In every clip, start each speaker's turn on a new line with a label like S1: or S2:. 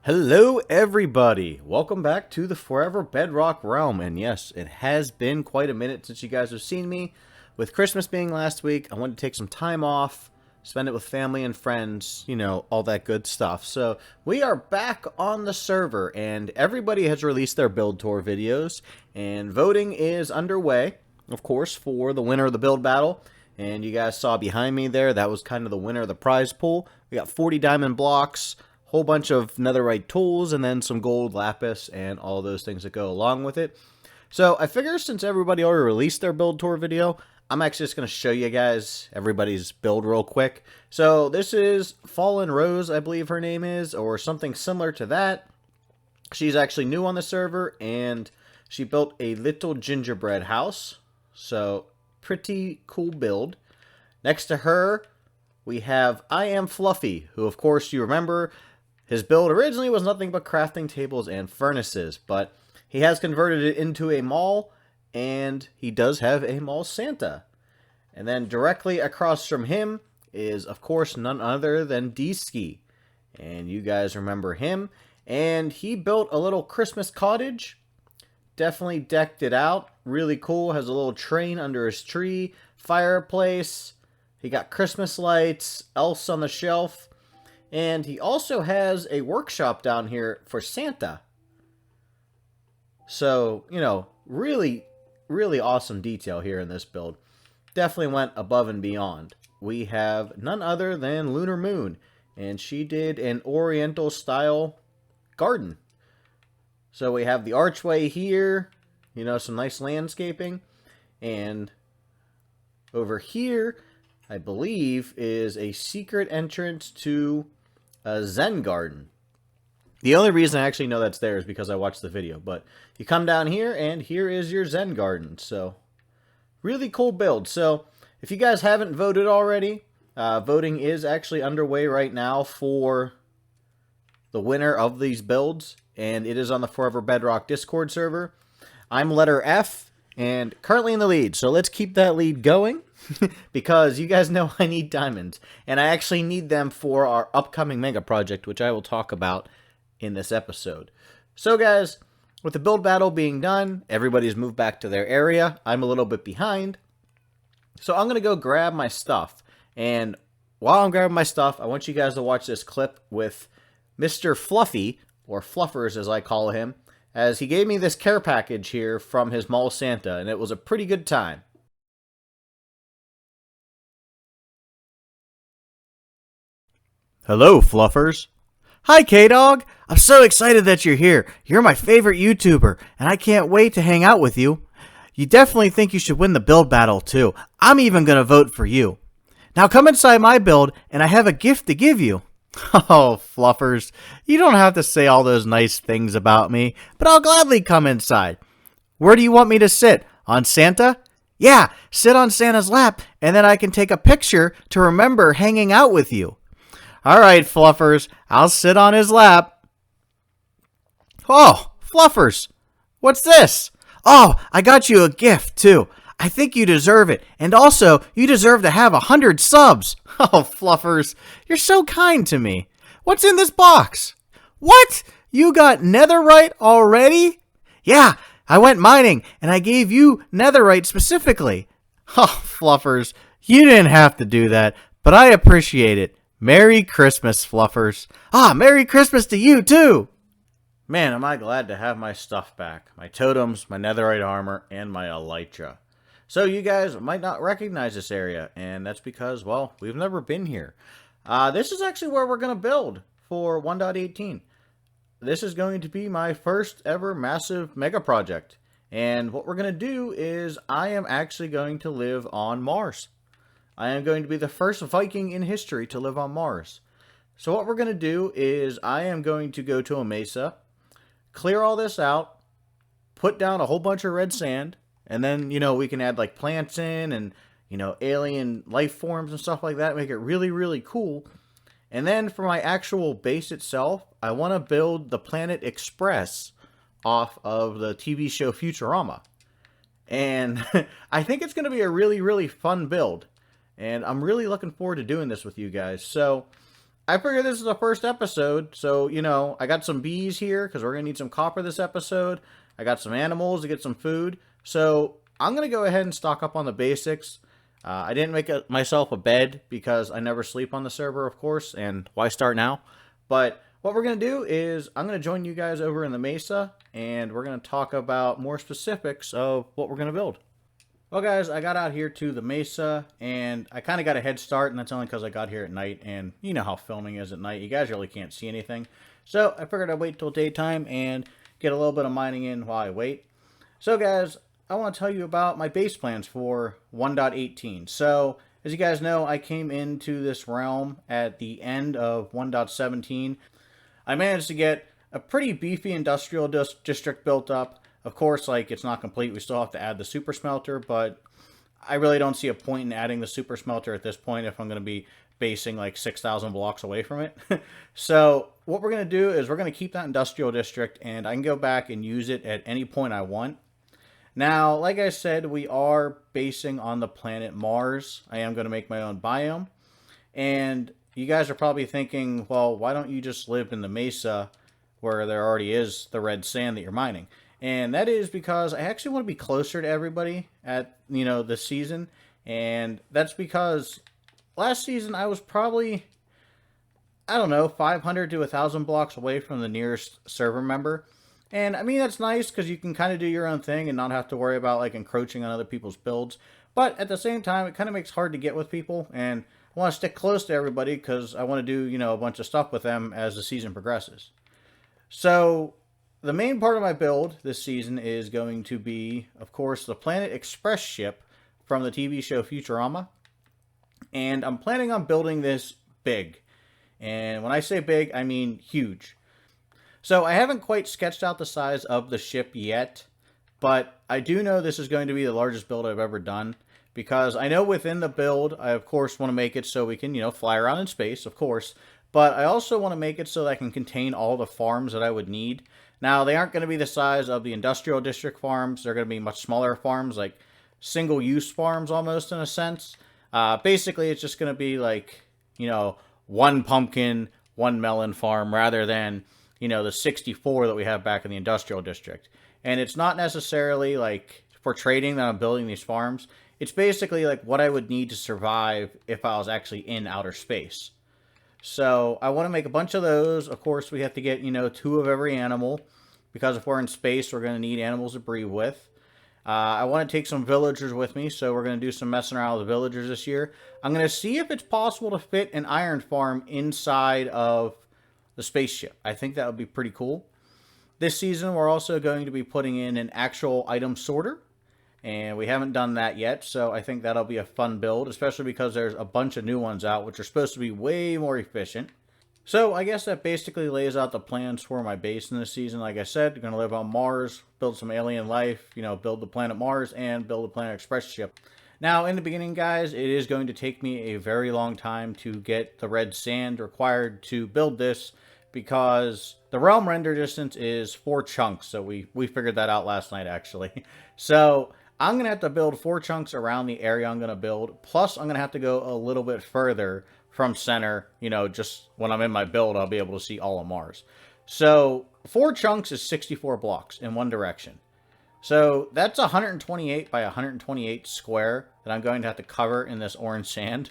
S1: Hello everybody! Welcome back to the Forever Bedrock realm, and yes, it has been quite a minute since you guys have seen me. With Christmas being last week, I wanted to take some time off, spend it with family and friends, you know, all that good stuff. So, we are back on the server, and everybody has released their build tour videos, and voting is underway, of course, for the winner of the build battle. And you guys saw behind me there, that was kind of the winner of the prize pool. We got 40 diamond blocks, whole bunch of netherite tools, and then some gold lapis and all those things that go along with it. So I figure since everybody already released their build tour video, I'm actually just going to show you guys everybody's build real quick. So this is Fallen Rose, I believe her name is, or something similar to that. She's actually new on the server, and she built a little gingerbread house. So pretty cool build. Next to her, we have IamFluffy, who of course you remember, his build originally was nothing but crafting tables and furnaces, but he has converted it into a mall, and he does have a mall Santa. And then directly across from him is, of course, none other than D-Ski. And you guys remember him. And he built a little Christmas cottage. Definitely decked it out. Really cool. Has a little train under his tree. Fireplace. He got Christmas lights. Elves on the shelf. And he also has a workshop down here for Santa. So, you know, really awesome detail here in this build. Definitely went above and beyond. We have none other than Lunar Moon. And she did an Oriental style garden. So we have the archway here. You know, some nice landscaping. And over here, I believe, is a secret entrance to a Zen garden. The only reason I actually know that's there is because I watched the video. But you come down here, and here is your Zen garden. So, really cool build. So, if you guys haven't voted already, voting is actually underway right now for the winner of these builds. And it is on the Forever Bedrock Discord server. I'm letter F, and currently in the lead. So, let's keep that lead going. Because you guys know I need diamonds. And I actually need them for our upcoming mega project, which I will talk about in this episode. So guys, with the build battle being done, everybody's moved back to their area. I'm a little bit behind. So I'm going to go grab my stuff. And while I'm grabbing my stuff, I want you guys to watch this clip with Mr. Fluffy, or Fluffers as I call him, as he gave me this care package here from his mall Santa, and it was a pretty good time. Hello, Fluffers. Hi, K-Dog. I'm so excited that you're here. You're my favorite YouTuber, and I can't wait to hang out with you. You definitely think you should win the build battle, too. I'm even going to vote for you. Now come inside my build, and I have a gift to give you. Oh, Fluffers, you don't have to say all those nice things about me, but I'll gladly come inside. Where do you want me to sit? On Santa? Yeah, sit on Santa's lap, and then I can take a picture to remember hanging out with you. All right, Fluffers, I'll sit on his lap. Oh, Fluffers, what's this? Oh, I got you a gift, too. I think you deserve it. And also, you deserve to have 100 subs. Oh, Fluffers, you're so kind to me. What's in this box? What? You got netherite already? Yeah, I went mining, and I gave you netherite specifically. Oh, Fluffers, you didn't have to do that, but I appreciate it. Merry Christmas, Fluffers. Ah, Merry Christmas to you, too! Man, am I glad to have my stuff back. My totems, my netherite armor, and my elytra. So you guys might not recognize this area, and that's because, well, we've never been here. This is actually where we're going to build for 1.18. This is going to be my first ever massive mega project. And what we're going to do is I am actually going to live on Mars. I am going to be the first Viking in history to live on Mars. So what we're going to do is I am going to go to a mesa, clear all this out, put down a whole bunch of red sand, and then, you know, we can add like plants in and, you know, alien life forms and stuff like that, make it really cool. And then for my actual base itself, I want to build the Planet Express off of the TV show Futurama. And I think it's going to be a really fun build. And I'm really looking forward to doing this with you guys. So I figure this is the first episode, so, you know, I got some bees here, because we're going to need some copper this episode. I got some animals to get some food. So, I'm going to go ahead and stock up on the basics. I didn't make myself a bed, because I never sleep on the server, of course, and why start now? But what we're going to do is, I'm going to join you guys over in the Mesa, and we're going to talk about more specifics of what we're going to build. Well, guys, I got out here to the Mesa, and I kind of got a head start, and that's only because I got here at night, and you know how filming is at night. You guys really can't see anything. So, I figured I'd wait till daytime and get a little bit of mining in while I wait. So, guys, I want to tell you about my base plans for 1.18. So, as you guys know, I came into this realm at the end of 1.17. I managed to get a pretty beefy industrial district built up. Of course, like, it's not complete. We still have to add the super smelter, but I really don't see a point in adding the super smelter at this point if I'm going to be basing like 6,000 blocks away from it. So what we're going to do is we're going to keep that industrial district, and I can go back and use it at any point I want. Now, like I said, we are basing on the planet Mars. I am going to make my own biome. And you guys are probably thinking, well, why don't you just live in the Mesa where there already is the red sand that you're mining? And that is because I actually want to be closer to everybody at, you know, this season. And that's because last season I was probably, I don't know, 500 to 1,000 blocks away from the nearest server member. And I mean, that's nice because you can kind of do your own thing and not have to worry about like encroaching on other people's builds. But at the same time, it kind of makes it hard to get with people. And I want to stick close to everybody because I want to do, you know, a bunch of stuff with them as the season progresses. So the main part of my build this season is going to be, of course, the Planet Express ship from the TV show Futurama. And I'm planning on building this big. And when I say big, I mean huge. So I haven't quite sketched out the size of the ship yet, but I do know this is going to be the largest build I've ever done. Because I know within the build, I of course want to make it so we can, you know, fly around in space, of course. But I also want to make it so that I can contain all the farms that I would need. Now, they aren't going to be the size of the industrial district farms. They're going to be much smaller farms, like single-use farms almost in a sense. Basically, it's just going to be like, you know, one pumpkin, one melon farm rather than, you know, the 64 that we have back in the industrial district. And it's not necessarily like for trading that I'm building these farms. It's basically like what I would need to survive if I was actually in outer space. So I want to make a bunch of those. Of course, we have to get, you know, 2 of every animal. Because if we're in space, we're going to need animals to breed with. I want to take some villagers with me. So we're going to do some messing around with the villagers this year. I'm going to see if it's possible to fit an iron farm inside of the spaceship. I think that would be pretty cool. This season, we're also going to be putting in an actual item sorter. And we haven't done that yet, so I think that'll be a fun build, especially because there's a bunch of new ones out, which are supposed to be way more efficient. So I guess that basically lays out the plans for my base in this season. Like I said, I'm going to live on Mars, build some alien life, you know, build the planet Mars, and build the Planet Express ship. Now, in the beginning, guys, it is going to take me a very long time to get the red sand required to build this, because the realm render distance is 4 chunks, so we figured that out last night, actually. So I'm going to have to build 4 chunks around the area I'm going to build. Plus, I'm going to have to go a little bit further from center. You know, just when I'm in my build, I'll be able to see all of Mars. So 4 chunks is 64 blocks in one direction. So that's 128 by 128 square that I'm going to have to cover in this orange sand.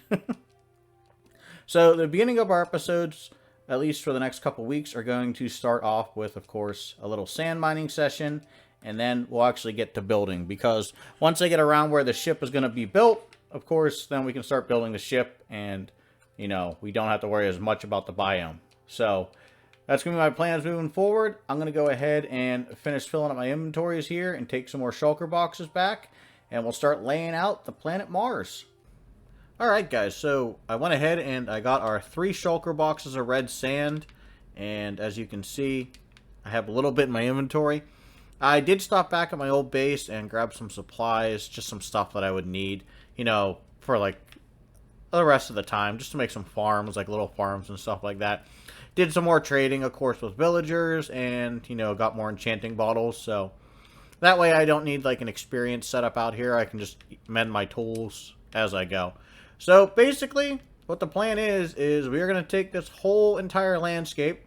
S1: So the beginning of our episodes, at least for the next couple weeks, are going to start off with, of course, a little sand mining session. And then we'll actually get to building, because once I get around where the ship is going to be built, of course, then we can start building the ship, and, you know, we don't have to worry as much about the biome. So that's going to be my plans moving forward. I'm going to go ahead and finish filling up my inventories here and take some more shulker boxes back, and we'll start laying out the planet Mars. Alright, guys, so I went ahead and I got our 3 shulker boxes of red sand, and as you can see, I have a little bit in my inventory. I did stop back at my old base and grab some supplies, just some stuff that I would need, you know, for like the rest of the time, just to make some farms, like little farms and stuff like that. Did some more trading, of course, with villagers, and, you know, got more enchanting bottles, so that way I don't need like an experience setup out here. I can just mend my tools as I go. So basically, what the plan is we're going to take this whole entire landscape,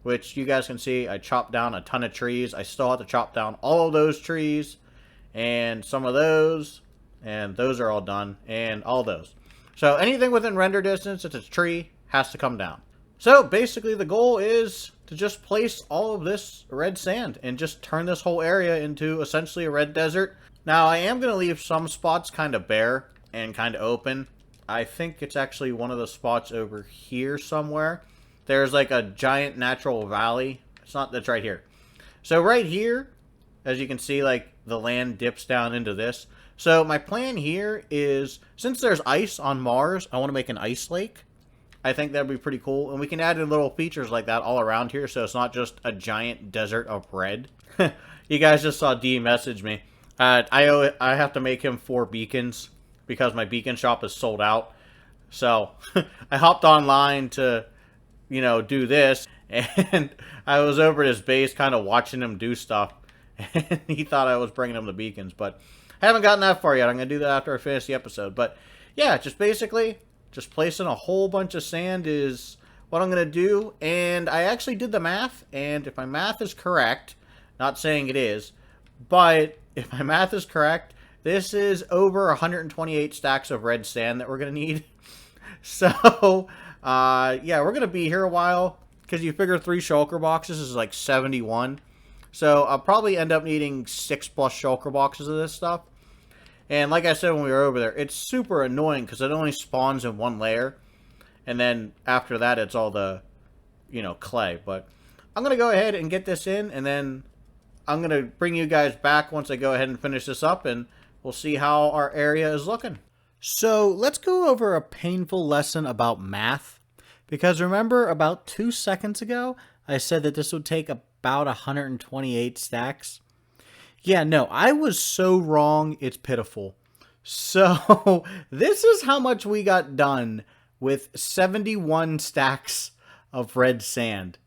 S1: which you guys can see I chopped down a ton of trees. I still have to chop down all of those trees and some of those, and those are all done, and all those. So anything within render distance that's a tree has to come down. So basically the goal is to just place all of this red sand and just turn this whole area into essentially a red desert. Now I am going to leave some spots kind of bare and kind of open. I think it's actually one of the spots over here somewhere. There's like a giant natural valley. That's right here. So right here, as you can see, like the land dips down into this. So my plan here is, since there's ice on Mars, I want to make an ice lake. I think that'd be pretty cool. And we can add in little features like that all around here, so it's not just a giant desert of red. You guys just saw D message me. I have to make him 4 beacons because my beacon shop is sold out. So I hopped online to, you know, do this. And I was over at his base kind of watching him do stuff. And he thought I was bringing him the beacons. But I haven't gotten that far yet. I'm going to do that after I finish the episode. But yeah, just basically, just placing a whole bunch of sand is what I'm going to do. And I actually did the math. And if my math is correct, not saying it is, but if my math is correct, this is over 128 stacks of red sand that we're going to need. So, yeah, we're going to be here a while. Because you figure 3 shulker boxes is like 71. So I'll probably end up needing 6+ shulker boxes of this stuff. And like I said when we were over there, it's super annoying because it only spawns in 1 layer. And then after that, it's all the, you know, clay. But I'm going to go ahead and get this in. And then I'm going to bring you guys back once I go ahead and finish this up. And we'll see how our area is looking. So let's go over a painful lesson about math. Because remember, about 2 seconds ago, I said that this would take about 128 stacks. Yeah, no, I was so wrong, it's pitiful. So, this is how much we got done with 71 stacks of red sand.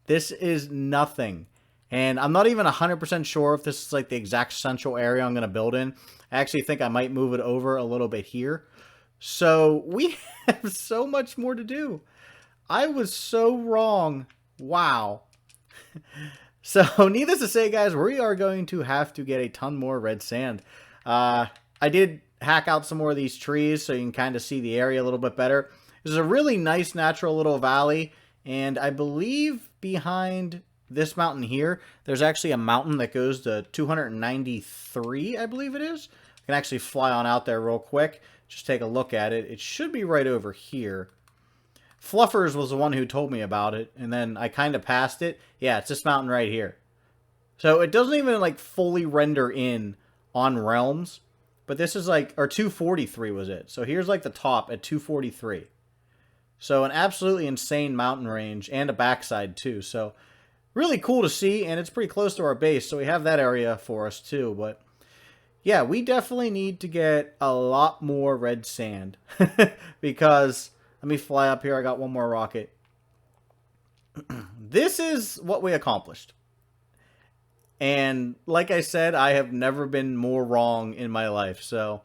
S1: This is nothing. And I'm not even 100% sure if this is like the exact central area I'm going to build in. I actually think I might move it over a little bit here. So, we have so much more to do. I was so wrong. Wow. So, needless to say, guys, we are going to have to get a ton more red sand. I did hack out some more of these trees so you can kind of see the area a little bit better. This is a really nice natural little valley. And I believe behind this mountain here, there's actually a mountain that goes to 293, I believe it is. I can actually fly on out there real quick. Just take a look at it. It should be right over here. Fluffers was the one who told me about it, and then I kind of passed it. Yeah, it's this mountain right here. So it doesn't even like fully render in on Realms, but this is like, or 243 was it. So here's like the top at 243. So an absolutely insane mountain range and a backside too. So really cool to see, and it's pretty close to our base, so we have that area for us too. But yeah, we definitely need to get a lot more red sand because... Let me fly up here. I got one more rocket. This is what we accomplished. And like I said, I have never been more wrong in my life. So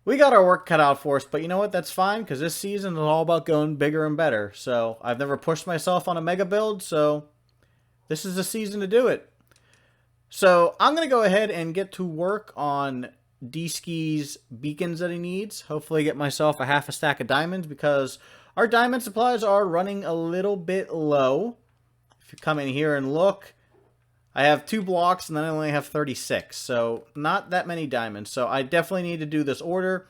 S1: we got our work cut out for us. But you know what? That's fine because this season is all about going bigger and better. So I've never pushed myself on a mega build. So this is the season to do it. So I'm going to go ahead and get to work on D-Ski's beacons that he needs. Hopefully get myself a half a stack of diamonds because our diamond supplies are running a little bit low. If you come in here and look, I have 2 blocks and then I only have 36. So not that many diamonds. So I definitely need to do this order.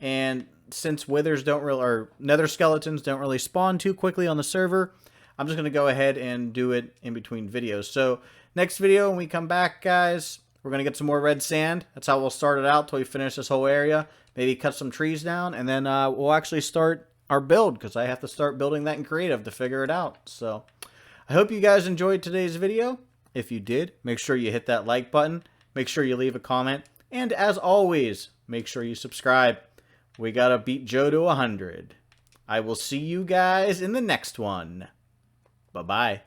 S1: And since withers don't really, or nether skeletons don't really spawn too quickly on the server, I'm just going to go ahead and do it in between videos. So next video when we come back, guys, we're going to get some more red sand. That's how we'll start it out till we finish this whole area. Maybe cut some trees down. And then we'll actually start our build. Because I have to start building that in creative to figure it out. So I hope you guys enjoyed today's video. If you did, make sure you hit that like button. Make sure you leave a comment. And as always, make sure you subscribe. We got to beat Joe to 100. I will see you guys in the next one. Bye-bye.